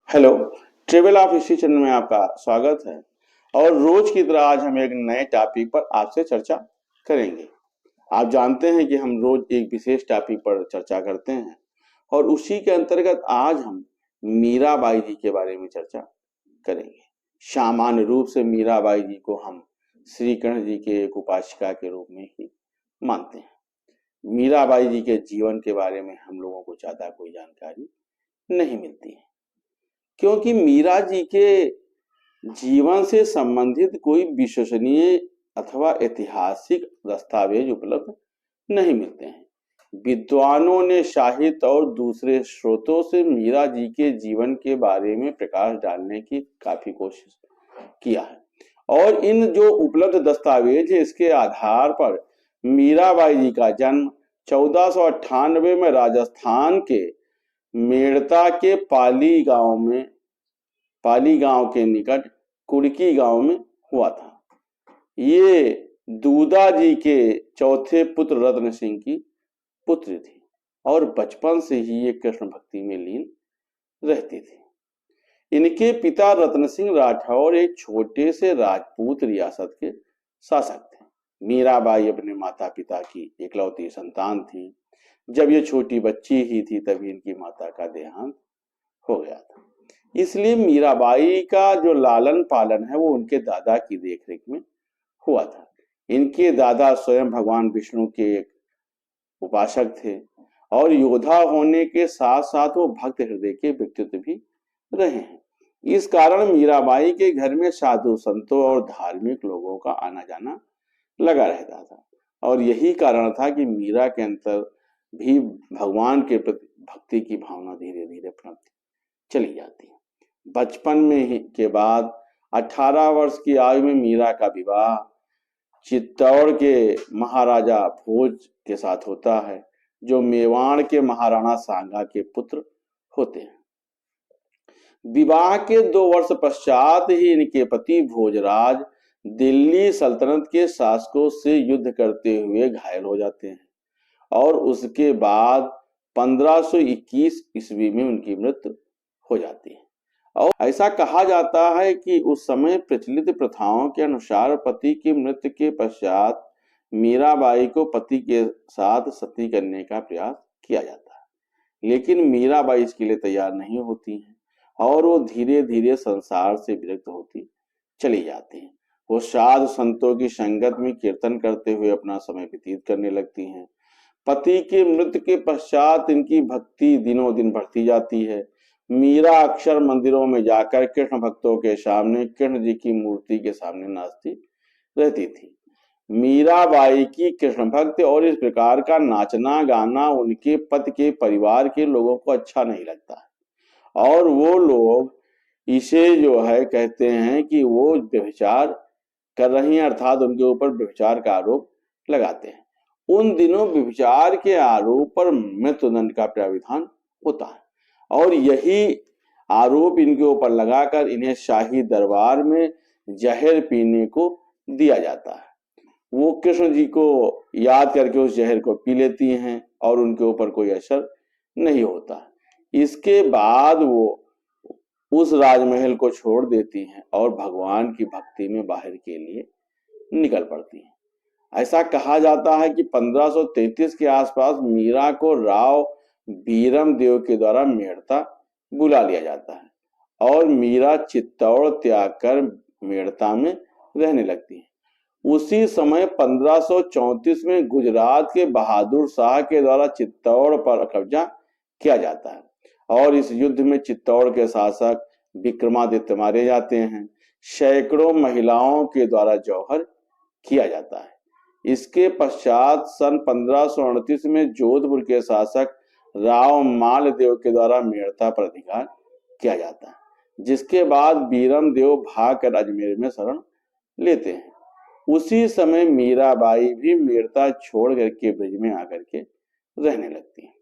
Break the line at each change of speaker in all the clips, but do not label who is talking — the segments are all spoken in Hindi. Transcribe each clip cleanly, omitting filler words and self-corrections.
Hello. Travel of history channel में आपका स्वागत है। और रोज की तरह आज हम एक नए टॉपिक पर आपसे चर्चा करेंगे। आप जानते हैं कि हम रोज एक विशेष टॉपिक पर चर्चा करते हैं और उसी के अंतर्गत आज हम मीराबाई जी के बारे में चर्चा करेंगे। सामान्य रूप से मीराबाई जी को हम श्री कृष्ण जी के एक उपासिका के रूप में ही मानते हैं। मीराबाई जी के जीवन के बारे में हम लोगों को ज्यादा कोई जानकारी नहीं मिलती है, क्योंकि मीरा जी के जीवन से संबंधित कोई विश्वसनीय अथवा ऐतिहासिक दस्तावेज उपलब्ध नहीं मिलते हैं। विद्वानों ने साहित्य और दूसरे स्रोतों से मीरा जी के जीवन के बारे में प्रकाश डालने की काफी कोशिश किया है और इन जो उपलब्ध दस्तावेज है इसके आधार पर मीराबाई जी का जन्म 1498 में राजस्थान के मेड़ता के पाली गांव के निकट कुड़की गांव में हुआ था। ये दूदा जी के चौथे पुत्र रत्न सिंह की पुत्री थी और बचपन से ही ये कृष्ण भक्ति में लीन रहती थी। इनके पिता रत्न सिंह राठौर एक छोटे से राजपूत रियासत के शासक थे। मीराबाई अपने माता पिता की इकलौती संतान थी। जब ये छोटी बच्ची ही थी तभी इनकी माता का देहांत हो गया था। इसलिए मीराबाई का जो लालन पालन है वो उनके दादा की देखरेख में हुआ था। इनके दादा स्वयं भगवान विष्णु के एक उपासक थे और योद्धा होने के साथ साथ वो भक्त हृदय के व्यक्तित्व भी रहे हैं। इस कारण मीराबाई के घर में साधु संतों और धार्मिक लोगों का आना जाना लगा रहता था और यही कारण था कि मीरा के अंदर भी भगवान के प्रति भक्ति की भावना धीरे धीरे पनपती चली जाती है। बचपन में ही के बाद 18 वर्ष की आयु में मीरा का विवाह चित्तौड़ के महाराजा भोज के साथ होता है, जो मेवाड़ के महाराणा सांगा के पुत्र होते हैं। विवाह के 2 वर्ष पश्चात ही इनके पति भोजराज दिल्ली सल्तनत के शासकों से युद्ध करते हुए घायल हो जाते हैं और उसके बाद 1521 ईस्वी में उनकी मृत्यु हो जाती है। और ऐसा कहा जाता है कि उस समय प्रचलित प्रथाओं के अनुसार पति की मृत्यु के पश्चात मीराबाई को पति के साथ सती करने का प्रयास किया जाता है, लेकिन मीराबाई इसके लिए तैयार नहीं होती हैं और वो धीरे धीरे संसार से विरक्त होती चली जाती हैं। वो साधु संतों की संगत में कीर्तन करते हुए अपना समय व्यतीत करने लगती हैं। पति की मृत्यु के पश्चात इनकी भक्ति दिनों दिन बढ़ती जाती है। मीरा अक्सर मंदिरों में जाकर कृष्ण भक्तों के सामने कृष्ण जी की मूर्ति के सामने नाचती रहती थी। मीराबाई की कृष्ण भक्त और इस प्रकार का नाचना गाना उनके पति के परिवार के लोगों को अच्छा नहीं लगता है और वो लोग इसे जो है कहते हैं कि वो व्यभिचार कर रही हैं, अर्थात उनके ऊपर व्यभिचार का आरोप लगाते हैं। उन दिनों व्यभिचार के आरोप पर मृत्युदंड का प्राविधान होता है और यही आरोप इनके ऊपर लगाकर इन्हें शाही दरबार में जहर पीने को दिया जाता है। वो कृष्ण जी को याद करके उस जहर को पी लेती हैं और उनके ऊपर कोई असर नहीं होता। इसके बाद वो उस राजमहल को छोड़ देती हैं और भगवान की भक्ति में बाहर के लिए निकल पड़ती हैं। ऐसा कहा जाता है कि 1533 के आसपास मीरा को राव बीरम देव के द्वारा मेड़ता बुला लिया जाता है और मीरा चित्तौड़ त्याग कर मेड़ता में रहने लगती है। उसी समय 1534 में गुजरात के बहादुर शाह के द्वारा चित्तौड़ पर कब्जा किया जाता है और इस युद्ध में चित्तौड़ के शासक विक्रमादित्य मारे जाते हैं। सैकड़ों महिलाओं के द्वारा जौहर किया जाता है। इसके पश्चात सन 1538 में जोधपुर के शासक राव मालदेव के द्वारा मेड़ता पर अधिकार किया जाता है, जिसके बाद बीरम देव भागकर अजमेर में शरण लेते हैं। उसी समय मीराबाई भी मेड़ता छोड़ करके ब्रज में आकर के रहने लगती है।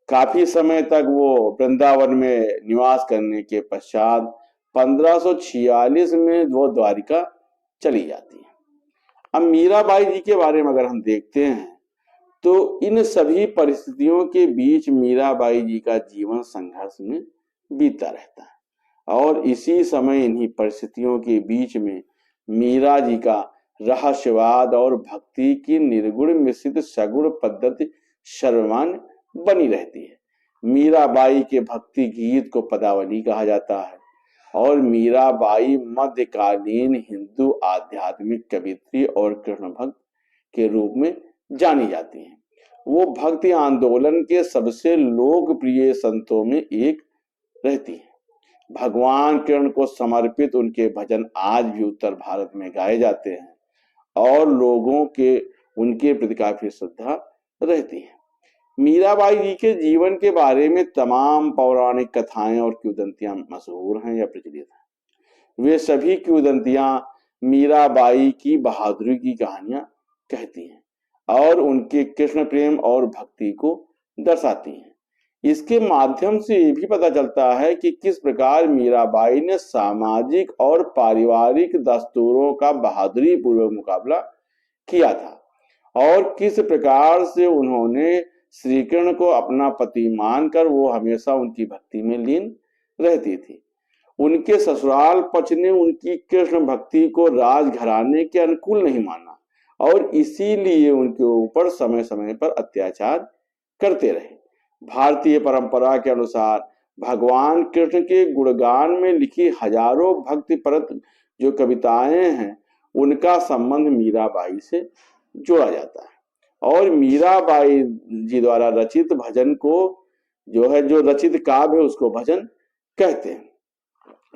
काफी समय तक वो वृंदावन में निवास करने के पश्चात 1546 में वो द्वारिका चली जाती है। अब मीराबाई जी के बारे में अगर हम देखते हैं तो इन सभी परिस्थितियों के बीच मीराबाई जी का जीवन संघर्ष में बीतता रहता है। और इसी समय इन्हीं परिस्थितियों के बीच में मीरा जी का रहस्यवाद और भक्ति की निर्गुण मिश्रित सगुण पद्धति सर्वमान्य बनी रहती है। मीराबाई के भक्ति गीत को पदावली कहा जाता है और मीराबाई मध्यकालीन हिंदू आध्यात्मिक कवित्री और कृष्ण भक्त के रूप में जानी जाती हैं। वो भक्ति आंदोलन के सबसे लोकप्रिय संतों में एक रहती है। भगवान कृष्ण को समर्पित उनके भजन आज भी उत्तर भारत में गाए जाते हैं और लोगों के उनके प्रति काफी श्रद्धा रहती है। मीराबाई जी के जीवन के बारे में तमाम पौराणिक कथाएं और किंवदंतियां मशहूर हैं या प्रचलित हैं। वे सभी किंवदंतियां मीराबाई की बहादुरी की कहानियां कहती हैं और उनके कृष्ण प्रेम और भक्ति को दर्शाती हैं। इसके माध्यम से ये भी पता चलता है कि किस प्रकार मीराबाई ने सामाजिक और पारिवारिक दस्तूरों का बहादुरी पूर्वक मुकाबला किया था और किस प्रकार से उन्होंने श्री कृष्ण को अपना पति मानकर वो हमेशा उनकी भक्ति में लीन रहती थी। उनके ससुराल पक्ष ने उनकी कृष्ण भक्ति को राजघराने के अनुकूल नहीं माना और इसीलिए उनके ऊपर समय समय पर अत्याचार करते रहे। भारतीय परंपरा के अनुसार भगवान कृष्ण के गुणगान में लिखी हजारों भक्तिपरक जो कविताएं हैं उनका संबंध मीराबाई से जोड़ा जाता है और मीराबाई जी द्वारा रचित भजन को जो रचित काव्य है उसको भजन कहते हैं,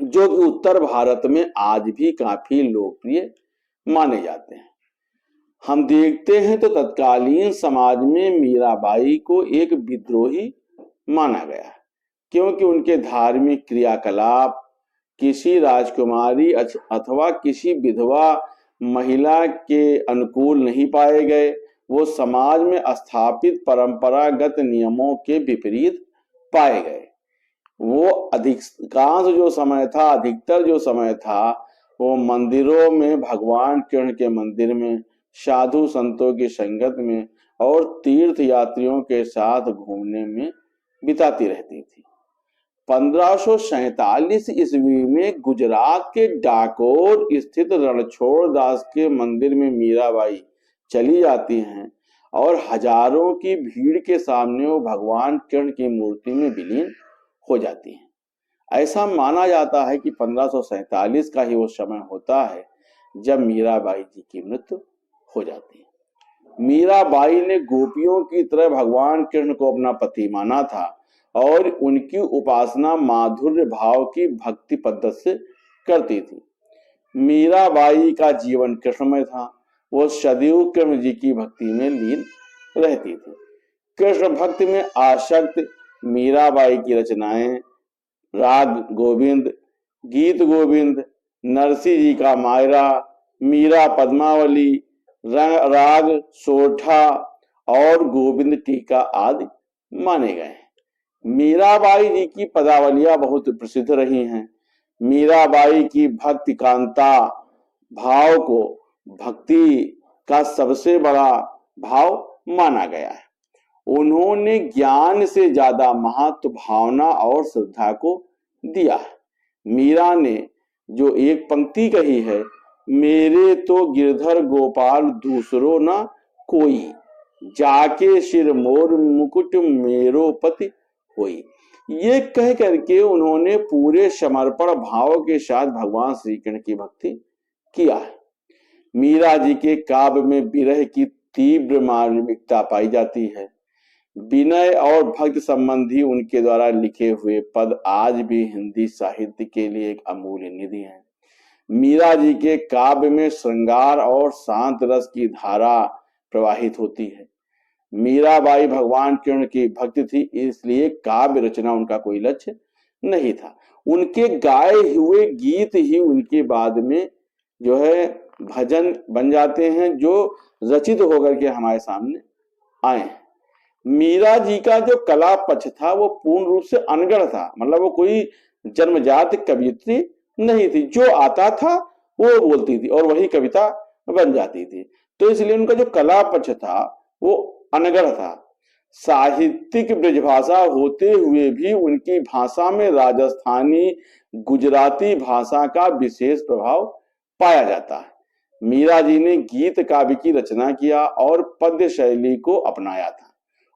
जो कि उत्तर भारत में आज भी काफी लोकप्रिय माने जाते हैं। हम देखते हैं तो तत्कालीन समाज में मीराबाई को एक विद्रोही माना गया क्योंकि उनके धार्मिक क्रियाकलाप किसी राजकुमारी अथवा किसी विधवा महिला के अनुकूल नहीं पाए गए। वो समाज में स्थापित परंपरागत नियमों के विपरीत पाए गए। वो अधिकांश जो समय था, अधिकतर जो समय था, वो मंदिरों में, भगवान कृष्ण के मंदिर में, साधु संतों की संगत में और तीर्थ यात्रियों के साथ घूमने में बिताती रहती थी। 1547 ईस्वी में गुजरात के डाकोर स्थित रणछोड़ दास के मंदिर में मीराबाई चली जाती हैं और हजारों की भीड़ के सामने वो भगवान कृष्ण की मूर्ति में विलीन हो जाती हैं। ऐसा माना जाता है कि 1547 का ही वो समय होता है जब मीराबाई जी की मृत्यु हो जाती है। मीराबाई ने गोपियों की तरह भगवान कृष्ण को अपना पति माना था और उनकी उपासना माधुर्य भाव की भक्ति पद्धति से करती थी। मीराबाई का जीवन कृष्णमय था। वो सदैव कृष्ण जी की भक्ति में लीन रहती थी। कृष्ण भक्ति में आसक्त मीराबाई की रचनाएं राग गोविंद, गीत गोविंद, नरसी जी का मायरा, मीरा पद्मावली, राग सोठा और गोविंद टीका आदि माने गए हैं। मीराबाई जी की पदावलियां बहुत प्रसिद्ध रही हैं। मीराबाई की भक्ति कांता भाव को भक्ति का सबसे बड़ा भाव माना गया है। उन्होंने ज्ञान से ज्यादा महत्व भावना और श्रद्धा को दिया है। मीरा ने जो एक पंक्ति कही है, मेरे तो गिरधर गोपाल दूसरो ना कोई, जाके सिर मोर मुकुट मेरो पति होई। ये कह करके उन्होंने पूरे समर्पण भाव के साथ भगवान श्री कृष्ण की भक्ति किया है। मीरा जी के काव्य में विरह की तीव्र मार्मिकता पाई जाती है। विनय और भक्ति संबंधी उनके द्वारा लिखे हुए पद आज भी हिंदी साहित्य के लिए एक अमूल्य निधि है। मीरा जी के काव्य में श्रृंगार और शांत रस की धारा प्रवाहित होती है। मीराबाई भगवान कृष्ण की भक्त थी, इसलिए काव्य रचना उनका कोई लक्ष्य नहीं था। उनके गाए हुए गीत ही उनके बाद में जो है भजन बन जाते हैं, जो रचित होकर के हमारे सामने आए हैं। मीरा जी का जो कला पक्ष था वो पूर्ण रूप से अनगढ़ था, मतलब वो कोई जन्मजात कवियत्री नहीं थी। जो आता था वो बोलती थी और वही कविता बन जाती थी। तो इसलिए उनका जो कला पक्ष था वो अनगढ़ था। साहित्यिक ब्रजभाषा होते हुए भी उनकी भाषा में राजस्थानी गुजराती भाषा का विशेष प्रभाव पाया जाता है। मीरा जी ने गीत काव्य की रचना किया और पद्य शैली को अपनाया था।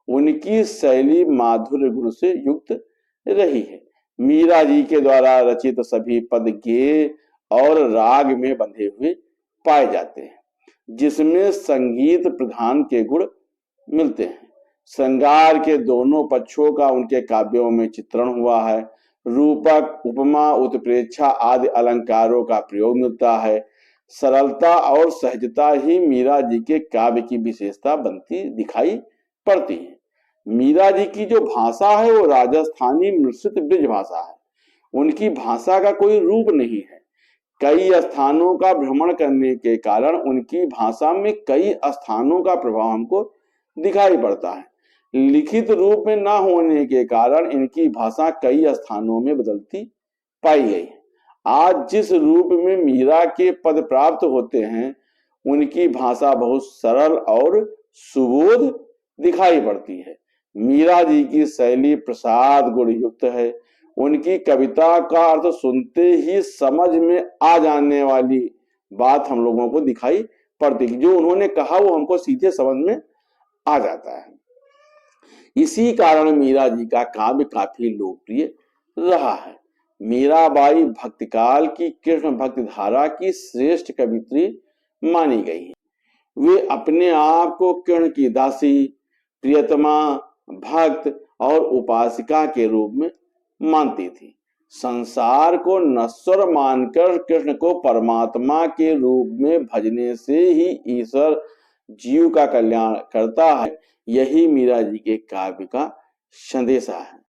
उनकी शैली माधुर्य गुण से युक्त रही है। मीरा जी के द्वारा रचित सभी पद गेय और राग में बंधे हुए पाए जाते हैं, जिसमें संगीत प्रधान के गुण मिलते हैं। श्रृंगार के दोनों पक्षों का उनके काव्यों में चित्रण हुआ है। रूपक, उपमा, उत्प्रेक्षा आदि अलंकारों का प्रयोग मिलता है। सरलता और सहजता ही मीरा जी के काव्य की विशेषता बनती दिखाई पड़ती है। मीरा जी की जो भाषा है वो राजस्थानी मिश्रित ब्रज भाषा है। उनकी भाषा का कोई रूप नहीं है। कई स्थानों का भ्रमण करने के कारण उनकी भाषा में कई स्थानों का प्रभाव हमको दिखाई पड़ता है। लिखित रूप में ना होने के कारण इनकी भाषा कई स्थानों में बदलती पाई गई। आज जिस रूप में मीरा के पद प्राप्त होते हैं, उनकी भाषा बहुत सरल और सुबोध दिखाई पड़ती है। मीरा जी की शैली प्रसाद गुण युक्त है। उनकी कविता का अर्थ सुनते ही समझ में आ जाने वाली बात हम लोगों को दिखाई पड़ती है। जो उन्होंने कहा वो हमको सीधे समझ में आ जाता है। इसी कारण मीरा जी का काव्य काफी लोकप्रिय रहा है। मीराबाई भक्तकाल की कृष्ण भक्ति धारा की श्रेष्ठ कवित्री मानी गई है। वे अपने आप को कृष्ण की दासी, प्रियतमा, भक्त और उपासिका के रूप में मानती थी। संसार को नश्वर मानकर कृष्ण को परमात्मा के रूप में भजने से ही ईश्वर जीव का कल्याण करता है। यही मीरा जी के काव्य का संदेशा है।